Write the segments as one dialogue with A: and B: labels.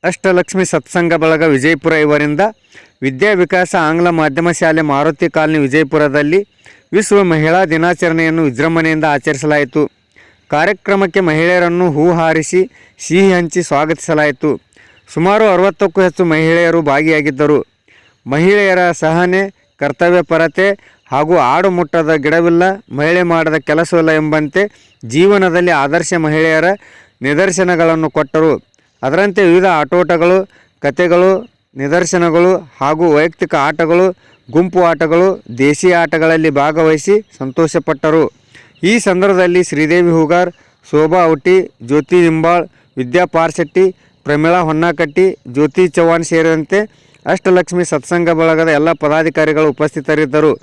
A: ಅಷ್ಟಲಕ್ಷ್ಮಿ ಸತ್ಸಂಗ ಬಳಗ ವಿಜಯಪುರ ಇವರಿಂದ ವಿದ್ಯಾವಿಕಾಸ ಆಂಗ್ಲ ಮಾಧ್ಯಮ ಶಾಲೆ ಮಾರುತಿ ಕಾಲನಿ ವಿಜಯಪುರದಲ್ಲಿ ವಿಶ್ವ ಮಹಿಳಾ ದಿನಾಚರಣೆಯನ್ನು ವಿಜೃಂಭಣೆಯಿಂದ ಆಚರಿಸಲಾಯಿತು. ಕಾರ್ಯಕ್ರಮಕ್ಕೆ ಮಹಿಳೆಯರನ್ನು ಹೂ ಹಾರಿಸಿ ಸಿಹಿ ಹಂಚಿ ಸ್ವಾಗತಿಸಲಾಯಿತು. ಸುಮಾರು 60ಕ್ಕೂ ಹೆಚ್ಚು ಮಹಿಳೆಯರು ಭಾಗಿಯಾಗಿದ್ದರು. ಮಹಿಳೆಯರ ಸಹನೆ, ಕರ್ತವ್ಯಪರತೆ ಹಾಗೂ ಆಡು ಮುಟ್ಟದ ಗಿಡವಿಲ್ಲ, ಮಹಿಳೆ ಮಾಡದ ಕೆಲಸವಿಲ್ಲ ಎಂಬಂತೆ ಜೀವನದಲ್ಲಿ ಆದರ್ಶ ಮಹಿಳೆಯರ ನಿದರ್ಶನಗಳನ್ನು ಕೊಟ್ಟರು. ಅದರಂತೆ ವಿವಿಧ ಆಟೋಟಗಳು, ಕಥೆಗಳು, ನಿದರ್ಶನಗಳು ಹಾಗೂ ವೈಯಕ್ತಿಕ ಆಟಗಳು, ಗುಂಪು ಆಟಗಳು, ದೇಶೀಯ ಆಟಗಳಲ್ಲಿ ಭಾಗವಹಿಸಿ ಸಂತೋಷಪಟ್ಟರು. ಈ ಸಂದರ್ಭದಲ್ಲಿ ಶ್ರೀದೇವಿ ಹೂಗಾರ್, ಶೋಭಾ ಔಟಿ, ಜ್ಯೋತಿ ನಿಂಬಾಳ್, ವಿದ್ಯಾ ಪಾರ್ಶೆಟ್ಟಿ, ಪ್ರಮೀಳಾ ಹೊನ್ನಾಕಟ್ಟಿ, ಜ್ಯೋತಿ ಚವ್ಹಾಣ್ ಸೇರಿದಂತೆ ಅಷ್ಟಲಕ್ಷ್ಮಿ ಸತ್ಸಂಗ ಬಳಗದ ಎಲ್ಲ ಪದಾಧಿಕಾರಿಗಳು ಉಪಸ್ಥಿತರಿದ್ದರು.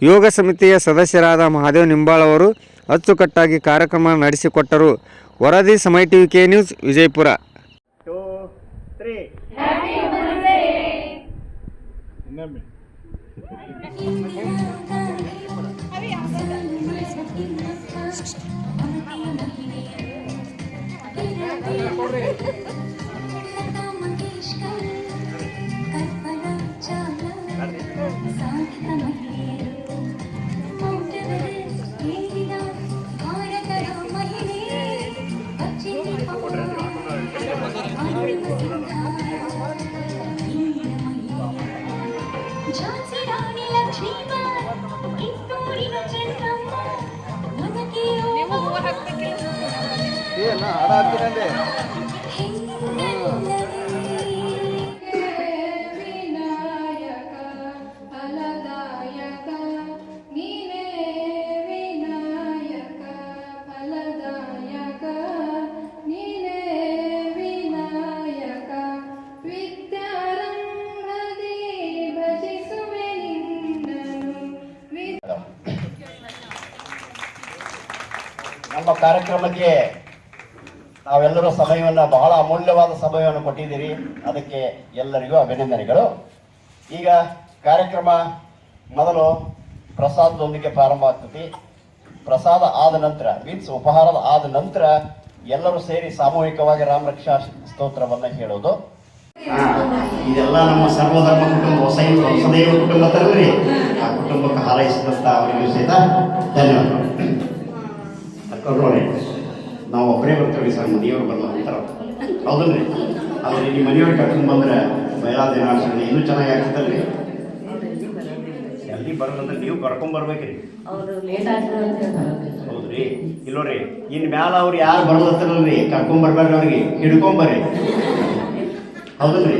A: ಯೋಗ ಸಮಿತಿಯ ಸದಸ್ಯರಾದ ಮಹಾದೇವ್ ನಿಂಬಾಳ್ ಅವರು ಅಚ್ಚುಕಟ್ಟಾಗಿ ಕಾರ್ಯಕ್ರಮ ನಡೆಸಿಕೊಟ್ಟರು. ವರದಿ Samaya TV K news Vijayapura.
B: 2, 3
C: Jhansi Rani Lakshmibai, ಕಿತ್ತೂರಿನ ಚೆನ್ನಮ್ಮ, ನನಗೆ ವಿನಾಯಕ ಫಲದಾಯಕ, ನೀನೇ ವಿನಾಯಕ ಫಲದಾಯಕ, ನೀನೇ ವಿನಾಯಕ, ವಿದ್ಯಾರಂಭದಿ ಭಜಿಸುವೆ ನಿನ್ನನು.
B: ನಮ್ಮ ಕಾರ್ಯಕ್ರಮಕ್ಕೆ ನಾವೆಲ್ಲರೂ ಸಮಯವನ್ನು, ಬಹಳ ಅಮೂಲ್ಯವಾದ ಸಮಯವನ್ನು ಕೊಟ್ಟಿದ್ದೀರಿ. ಅದಕ್ಕೆ ಎಲ್ಲರಿಗೂ ಅಭಿನಂದನೆಗಳು. ಈಗ ಕಾರ್ಯಕ್ರಮ ಮೊದಲು ಪ್ರಸಾದದೊಂದಿಗೆ ಪ್ರಾರಂಭ ಆಗ್ತದೆ. ಪ್ರಸಾದ ಆದ ನಂತರ ಮೀನ್ಸ್ ಉಪಹಾರದ ಆದ ನಂತರ ಎಲ್ಲರೂ ಸೇರಿ ಸಾಮೂಹಿಕವಾಗಿ ರಾಮರಕ್ಷಾ ಸ್ತೋತ್ರವನ್ನು ಹೇಳೋದು. ಇದೆಲ್ಲ ನಮ್ಮ ಸರ್ವಧರ್ಮ ಕುಟುಂಬ ಹೊಸದೈವ ಕುಟುಂಬ ತರದ್ರಿ. ಆ ಕುಟುಂಬಕ್ಕೆ ಹಾರೈಸಿದಂತ ಅವರಿಗೂ ಸಹಿತ ಧನ್ಯವಾದಗಳು. ನೋಡಿ, ನಾವು ಒಬ್ಬರೇ ಬರ್ತೇವೆ ಸರ್, ಮನೆಯವರು ಬರಲ್ಲ ಅಂತಾರ, ಹೌದಲ್ರಿ? ಆದ್ರೆ ನಿಮ್ಮ ಮನೆಯವ್ರಿಗೆ ಕರ್ಕೊಂಡು ಬಂದ್ರೆ ಮಹಿಳಾ ದಿನಾಚರಣೆ ಇನ್ನೂ ಚೆನ್ನಾಗಿ ಆಗ್ತದಲ್ರಿ. ಎಲ್ಲಿ ಬರೋದಂದ್ರೆ ನೀವು ಕರ್ಕೊಂಡ್ಬರ್ಬೇಕ್ರಿ. ಹೌದ್ರಿ? ಇಲ್ಲೋರಿ, ಇನ್ ಮ್ಯಾಲ ಅವ್ರು ಯಾರು ಬರೋದತ್ತಲ್ರಿ, ಕರ್ಕೊಂಡ್ಬರ್ಬೇಡ್ರಿ, ಅವ್ರಿಗೆ ಹಿಡ್ಕೊಂಬರ್ರಿ, ಹೌದಲ್ರಿ?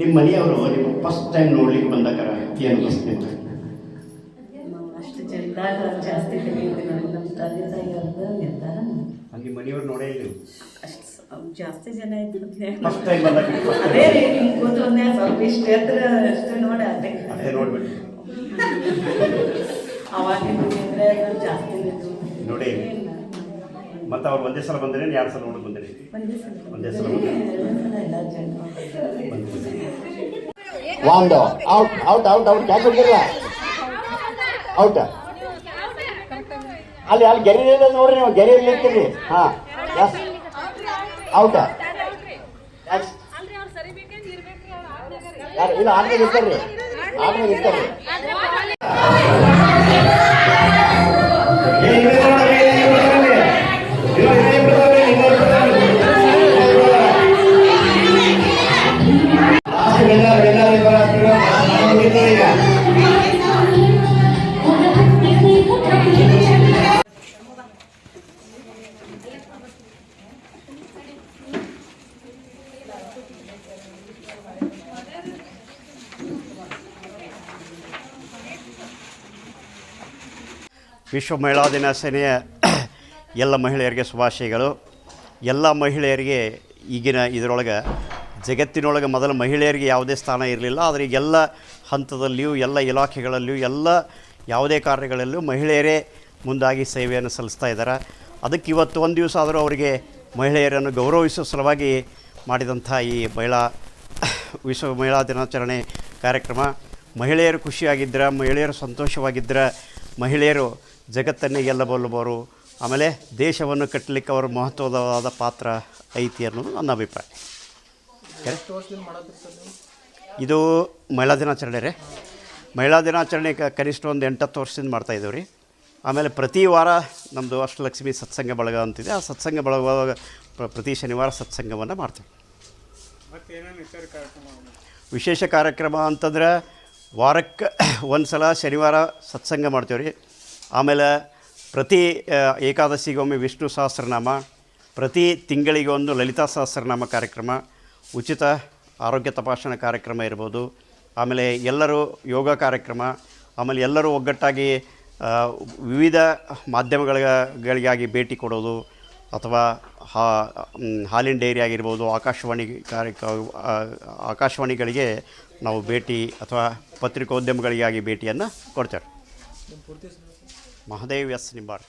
B: ನಿಮ್ಮ ಮನೆಯವರು ನಿಮ್ಮ ಫಸ್ಟ್ ಟೈಮ್ ನೋಡ್ಲಿಕ್ಕೆ ಬಂದಾಗ ಏನು ಅನಿಸ್ತಿತ್ತು?
D: ಜಾಸ್ತಿ ನಮ್ಮ ತಂದೆ ತಾಯಿ ನಿರ್ಧಾರ
B: ಅಲ್ಲಿ ಮನೆಯವ್ರು ನೋಡೇ ಇಲ್ಲ,
D: ಜಾಸ್ತಿ ಜನ ಇದ್ರು.
B: ಫಸ್ಟ್ ಟೈಮ್ ಬಂದಾಗ
D: ಅದೇ ರೀ, ನಿಮ್ಗೆ ಕೂತ್ಕೊಂಡೆ ಸ್ವಲ್ಪ ಇಷ್ಟು ಎತ್ತರ ಅಷ್ಟು ನೋಡಿ
B: ಅದೇ ನೋಡ್ಬಿಟ್ಟು
D: ಅವಾಗಿಂದ್ರೆ ಜಾಸ್ತಿ
B: ನೋಡಿ. ಮತ್ತೆ ಅವ್ರು ಒಂದೇ ಸಲ ಬಂದ್ರೆ 2 ಸಲ ನೋಡಕ್ ಬಂದ್ರಿ? ಒಂದೇ ಸಲ
D: ಎಲ್ಲ ಜನ
B: ಒಂದು out out out out catch ಹೊಡ್ತಿರಲ್ಲ, ಔಟ್. ಅಲ್ಲಿ ಗೆರೆ ನೋಡ್ರಿ, ನೀವು ಗೆರೆಯಲ್ಲಿ ಇರ್ತೀರಿ. ಹಾ, ಎಸ್, ಔಟ್. ಯಾರು ಇಲ್ಲ, ಆಟದಾಗ ಇರ್ತಾರ್ರಿ, ಆಟದಾಗ ಇರ್ತಾರ್ರಿ. ವಿಶ್ವ ಮಹಿಳಾ ದಿನಾಚರಣೆಯ ಎಲ್ಲ ಮಹಿಳೆಯರಿಗೆ ಶುಭಾಶಯಗಳು. ಎಲ್ಲ ಮಹಿಳೆಯರಿಗೆ ಈಗಿನ ಇದರೊಳಗೆ, ಜಗತ್ತಿನೊಳಗೆ ಮೊದಲು ಮಹಿಳೆಯರಿಗೆ ಯಾವುದೇ ಸ್ಥಾನ ಇರಲಿಲ್ಲ. ಆದರೆ ಈಗೆಲ್ಲ ಹಂತದಲ್ಲಿಯೂ, ಎಲ್ಲ ಇಲಾಖೆಗಳಲ್ಲಿಯೂ, ಎಲ್ಲ ಯಾವುದೇ ಕಾರ್ಯಗಳಲ್ಲೂ ಮಹಿಳೆಯರೇ ಮುಂದಾಗಿ ಸೇವೆಯನ್ನು ಸಲ್ಲಿಸ್ತಾ ಇದ್ದಾರೆ. ಅದಕ್ಕೆ ಇವತ್ತು ಒಂದು ದಿವಸ ಆದರೂ ಅವರಿಗೆ ಮಹಿಳೆಯರನ್ನು ಗೌರವಿಸುವ ಸಲುವಾಗಿ ಮಾಡಿದಂಥ ಈ ವಿಶ್ವ ಮಹಿಳಾ ದಿನಾಚರಣೆ ಕಾರ್ಯಕ್ರಮ, ಮಹಿಳೆಯರು ಖುಷಿಯಾಗಿದ್ದರೆ, ಮಹಿಳೆಯರು ಸಂತೋಷವಾಗಿದ್ದರೆ, ಮಹಿಳೆಯರು ಜಗತ್ತನ್ನೇ ಗೆಲ್ಲಬಲ್ಲವರು ಆಮೇಲೆ ದೇಶವನ್ನು ಕಟ್ಟಲಿಕ್ಕೆ ಅವ್ರ ಮಹತ್ವವಾದ ಪಾತ್ರ ಐತಿ ಅನ್ನೋದು ನನ್ನ ಅಭಿಪ್ರಾಯ. ಇದು ಮಹಿಳಾ ದಿನಾಚರಣೆ ರೀ. ಮಹಿಳಾ ದಿನಾಚರಣೆ ಕನಿಷ್ಠ ಒಂದು 8-10 ವರ್ಷದಿಂದ ಮಾಡ್ತಾಯಿದ್ದೇವೆ ರೀ. ಆಮೇಲೆ ಪ್ರತಿ ವಾರ ನಮ್ಮದು ಅಷ್ಟಲಕ್ಷ್ಮಿ ಸತ್ಸಂಗ ಬಳಗ ಅಂತಿದೆ. ಆ ಸತ್ಸಂಗ ಬಳಗ ಪ್ರತಿ ಶನಿವಾರ ಸತ್ಸಂಗವನ್ನು ಮಾಡ್ತೀವಿ. ವಿಶೇಷ ಕಾರ್ಯಕ್ರಮ ಅಂತಂದ್ರೆ ವಾರಕ್ಕೆ ಒಂದು ಸಲ ಶನಿವಾರ ಸತ್ಸಂಗ ಮಾಡ್ತೀವಿ ರೀ. ಆಮೇಲೆ ಪ್ರತಿ ಏಕಾದಶಿಗೊಮ್ಮೆ ವಿಷ್ಣು ಸಹಸ್ರನಾಮ, ಪ್ರತಿ ತಿಂಗಳಿಗೆ ಒಂದು ಲಲಿತಾ ಸಹಸ್ರನಾಮ ಕಾರ್ಯಕ್ರಮ, ಉಚಿತ ಆರೋಗ್ಯ ತಪಾಸಣಾ ಕಾರ್ಯಕ್ರಮ ಇರ್ಬೋದು. ಆಮೇಲೆ ಎಲ್ಲರೂ ಯೋಗ ಕಾರ್ಯಕ್ರಮ, ಆಮೇಲೆ ಎಲ್ಲರೂ ಒಗ್ಗಟ್ಟಾಗಿ ವಿವಿಧ ಮಾಧ್ಯಮಗಳಿಗಾಗಿ ಭೇಟಿ ಕೊಡೋದು, ಅಥವಾ ಹಾಲಿನ ಡೈರಿ ಆಗಿರ್ಬೋದು, ಆಕಾಶವಾಣಿಗಳಿಗೆ ನಾವು ಭೇಟಿ ಅಥವಾ ಪತ್ರಿಕೋದ್ಯಮಗಳಿಗಾಗಿ ಭೇಟಿಯನ್ನು ಕೊಡ್ತೇವೆ. ಮಹದೇವ್ ಎಸ್ ನಿಂಬಾರ್.